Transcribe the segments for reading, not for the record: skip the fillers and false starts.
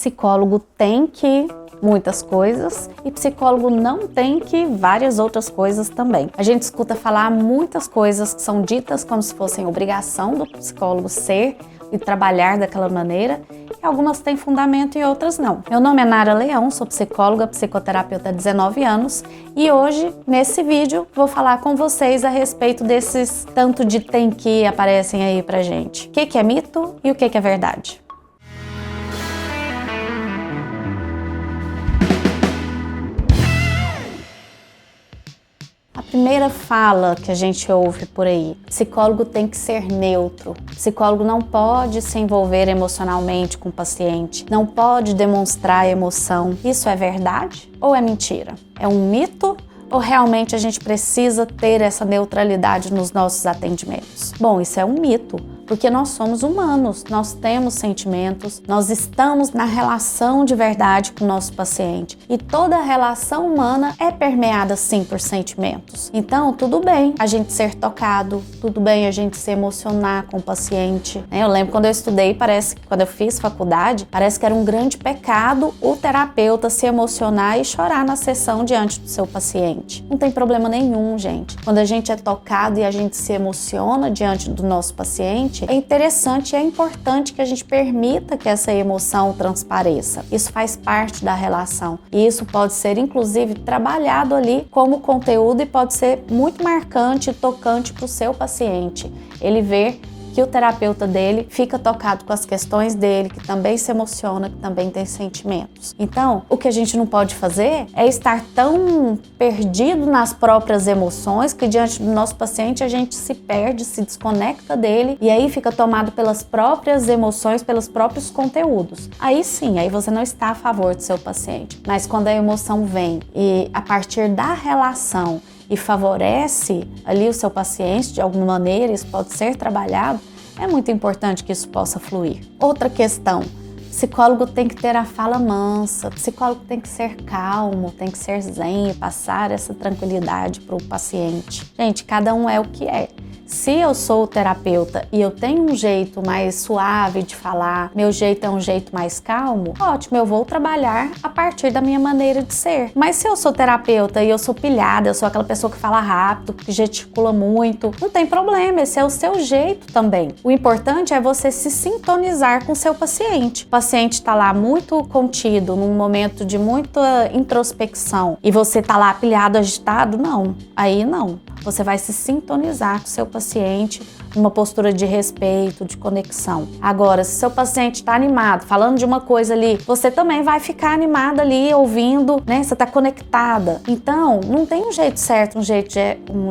psicólogo tem que muitas coisas e psicólogo não tem que várias outras coisas também. A gente escuta falar muitas coisas que são ditas como se fossem obrigação do psicólogo ser e trabalhar daquela maneira, e algumas têm fundamento e outras não. Meu nome é Nara Leão, sou psicóloga, psicoterapeuta há 19 anos e hoje, nesse vídeo, vou falar com vocês a respeito desses tanto de tem que aparecem aí pra gente. O que é mito e o que é verdade? A primeira fala que a gente ouve por aí: psicólogo tem que ser neutro, psicólogo não pode se envolver emocionalmente com o paciente, não pode demonstrar emoção. Isso é verdade ou é mentira? É um mito ou realmente a gente precisa ter essa neutralidade nos nossos atendimentos? Bom, isso é um mito, porque nós somos humanos, nós temos sentimentos, nós estamos na relação de verdade com o nosso paciente. E toda relação humana é permeada sim por sentimentos. Então, tudo bem a gente ser tocado, tudo bem a gente se emocionar com o paciente. Eu lembro quando eu estudei, quando eu fiz faculdade, parece que era um grande pecado o terapeuta se emocionar e chorar na sessão diante do seu paciente. Não tem problema nenhum, gente. Quando a gente é tocado e a gente se emociona diante do nosso paciente, é interessante e é importante que a gente permita que essa emoção transpareça. Isso faz parte da relação e isso pode ser, inclusive, trabalhado ali como conteúdo e pode ser muito marcante e tocante para o seu paciente. Ele ver que o terapeuta dele fica tocado com as questões dele, que também se emociona, que também tem sentimentos. Então, o que a gente não pode fazer é estar tão perdido nas próprias emoções que diante do nosso paciente a gente se perde, se desconecta dele e aí fica tomado pelas próprias emoções, pelos próprios conteúdos. Aí sim, aí você não está a favor do seu paciente. Mas quando a emoção vem e a partir da relação e favorece ali o seu paciente de alguma maneira, isso pode ser trabalhado, é muito importante que isso possa fluir. Outra questão: psicólogo tem que ter a fala mansa, psicólogo tem que ser calmo, tem que ser zen e passar essa tranquilidade para o paciente. Gente, cada um é o que é. Se eu sou terapeuta e eu tenho um jeito mais suave de falar, meu jeito é um jeito mais calmo, ótimo, eu vou trabalhar a partir da minha maneira de ser. Mas se eu sou terapeuta e eu sou pilhada, eu sou aquela pessoa que fala rápido, que gesticula muito, não tem problema, esse é o seu jeito também. O importante é você se sintonizar com o seu paciente. O paciente está lá muito contido, num momento de muita introspecção, e você está lá pilhado, agitado, não. Aí não. Você vai se sintonizar com o seu paciente numa postura de respeito, de conexão. Agora, se seu paciente está animado, falando de uma coisa ali, você também vai ficar animada ali, ouvindo, né? Você está conectada. Então, não tem um jeito certo, um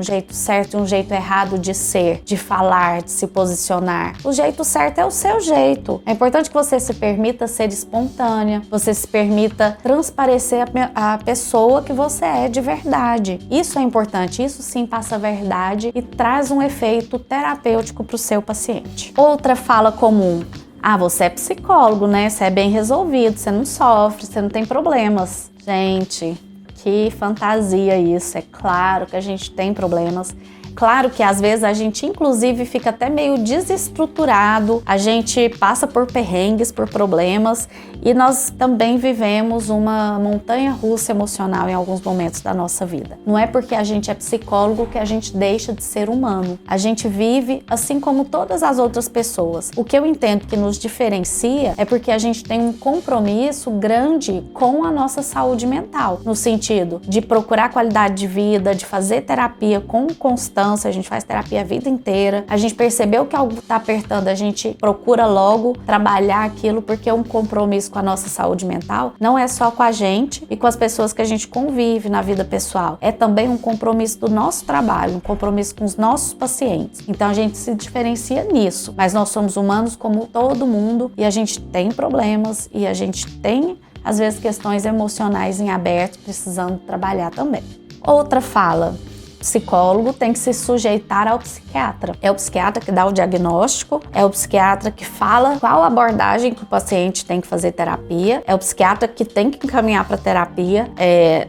jeito certo e um jeito errado de ser, de falar, de se posicionar. O jeito certo é o seu jeito. É importante que você se permita ser espontânea, você se permita transparecer a pessoa que você é de verdade. Isso é importante, isso sim passa a verdade e traz um efeito terapêutico para o seu paciente. Outra fala comum: ah, você é psicólogo, né? Você é bem resolvido, você não sofre, você não tem problemas. Gente, que fantasia isso. É claro que a gente tem problemas. Claro que às vezes a gente inclusive fica até meio desestruturado, a gente passa por perrengues, por problemas e nós também vivemos uma montanha-russa emocional em alguns momentos da nossa vida. Não é porque a gente é psicólogo que a gente deixa de ser humano. A gente vive assim como todas as outras pessoas. O que eu entendo que nos diferencia é porque a gente tem um compromisso grande com a nossa saúde mental, no sentido de procurar qualidade de vida, de fazer terapia com constância. A gente faz terapia a vida inteira, a gente percebeu que algo está apertando, a gente procura logo trabalhar aquilo, porque é um compromisso com a nossa saúde mental, não é só com a gente e com as pessoas que a gente convive na vida pessoal, é também um compromisso do nosso trabalho, um compromisso com os nossos pacientes. Então a gente se diferencia nisso, mas nós somos humanos como todo mundo e a gente tem problemas e a gente tem, às vezes, questões emocionais em aberto, precisando trabalhar também. Outra fala: psicólogo tem que se sujeitar ao psiquiatra. É o psiquiatra que dá o diagnóstico, é o psiquiatra que fala qual abordagem que o paciente tem que fazer terapia, é o psiquiatra que tem que encaminhar para terapia.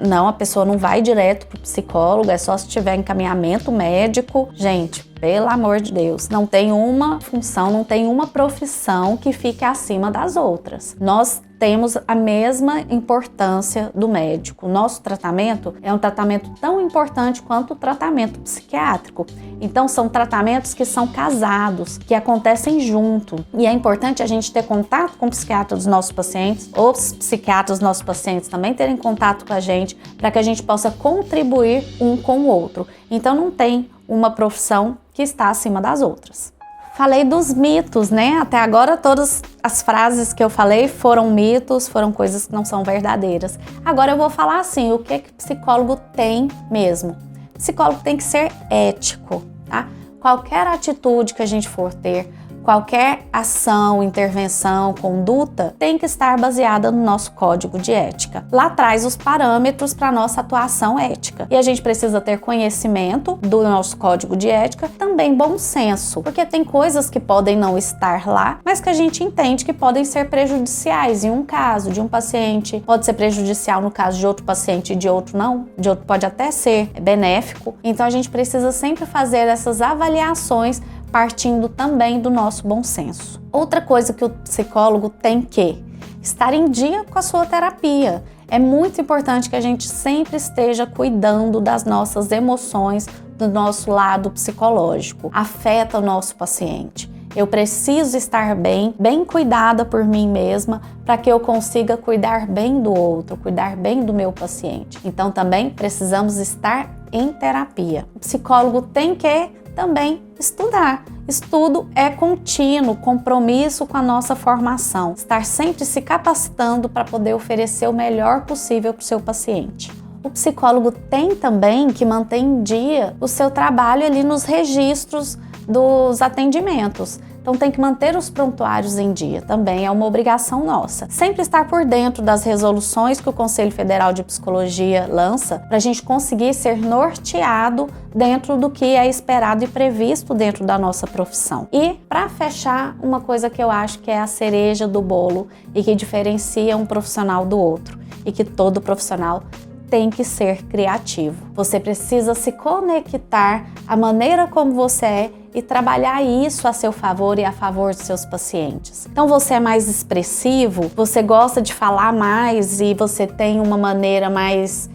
Não, a pessoa não vai direto para o psicólogo, é só se tiver encaminhamento médico. Gente, pelo amor de Deus, não tem uma função, não tem uma profissão que fique acima das outras. Nós temos a mesma importância do médico. O nosso tratamento é um tratamento tão importante quanto o tratamento psiquiátrico. Então, são tratamentos que são casados, que acontecem junto. E é importante a gente ter contato com o psiquiatra dos nossos pacientes, os psiquiatras dos nossos pacientes também terem contato com a gente, para que a gente possa contribuir um com o outro. Então, não tem uma profissão que está acima das outras. Falei dos mitos, né? Até agora todas as frases que eu falei foram mitos, foram coisas que não são verdadeiras. Agora eu vou falar assim, o que psicólogo tem mesmo? Psicólogo tem que ser ético, tá? Qualquer atitude que a gente for ter, qualquer ação, intervenção, conduta, tem que estar baseada no nosso código de ética. Lá traz os parâmetros para a nossa atuação ética. E a gente precisa ter conhecimento do nosso código de ética, também bom senso, porque tem coisas que podem não estar lá, mas que a gente entende que podem ser prejudiciais em um caso de um paciente, pode ser prejudicial no caso de outro paciente e de outro não, de outro pode até ser benéfico. Então a gente precisa sempre fazer essas avaliações partindo também do nosso bom senso. Outra coisa que o psicólogo tem que estar em dia com a sua terapia. É muito importante que a gente sempre esteja cuidando das nossas emoções, do nosso lado psicológico. Afeta o nosso paciente. Eu preciso estar bem cuidada por mim mesma, para que eu consiga cuidar bem do outro, cuidar bem do meu paciente. Então também precisamos estar em terapia. O psicólogo tem que também estudar. Estudo é contínuo, compromisso com a nossa formação. Estar sempre se capacitando para poder oferecer o melhor possível para o seu paciente. O psicólogo tem também que manter em dia o seu trabalho ali nos registros dos atendimentos. Então tem que manter os prontuários em dia, também é uma obrigação nossa. Sempre estar por dentro das resoluções que o Conselho Federal de Psicologia lança, para a gente conseguir ser norteado dentro do que é esperado e previsto dentro da nossa profissão. E para fechar, uma coisa que eu acho que é a cereja do bolo e que diferencia um profissional do outro, e que todo profissional tem que ser criativo. Você precisa se conectar à maneira como você é e trabalhar isso a seu favor e a favor dos seus pacientes. Então você é mais expressivo, você gosta de falar mais e você tem uma maneira mais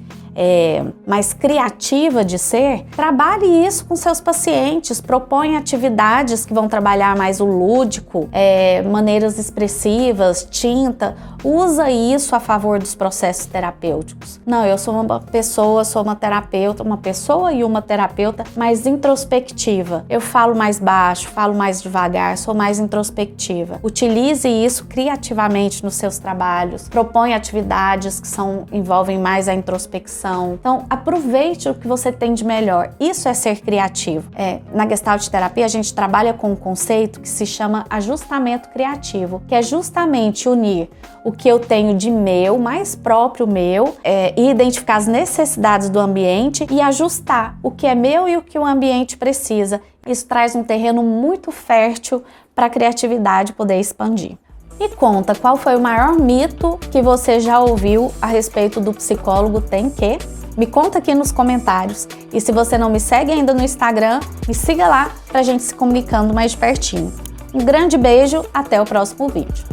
criativa de ser, trabalhe isso com seus pacientes, propõe atividades que vão trabalhar mais o lúdico, maneiras expressivas, tinta, usa isso a favor dos processos terapêuticos. Não, eu sou uma pessoa, sou uma terapeuta, uma pessoa e uma terapeuta mais introspectiva. Eu falo mais baixo, falo mais devagar, sou mais introspectiva. Utilize isso criativamente nos seus trabalhos, propõe atividades que envolvem mais a introspecção. Então, aproveite o que você tem de melhor. Isso é ser criativo. Na Gestalt Terapia, a gente trabalha com um conceito que se chama ajustamento criativo, que é justamente unir o que eu tenho de meu, mais próprio meu, e identificar as necessidades do ambiente e ajustar o que é meu e o que o ambiente precisa. Isso traz um terreno muito fértil para a criatividade poder expandir. E conta qual foi o maior mito que você já ouviu a respeito do psicólogo tem que? Me conta aqui nos comentários. E se você não me segue ainda no Instagram, me siga lá pra gente se comunicando mais de pertinho. Um grande beijo, até o próximo vídeo.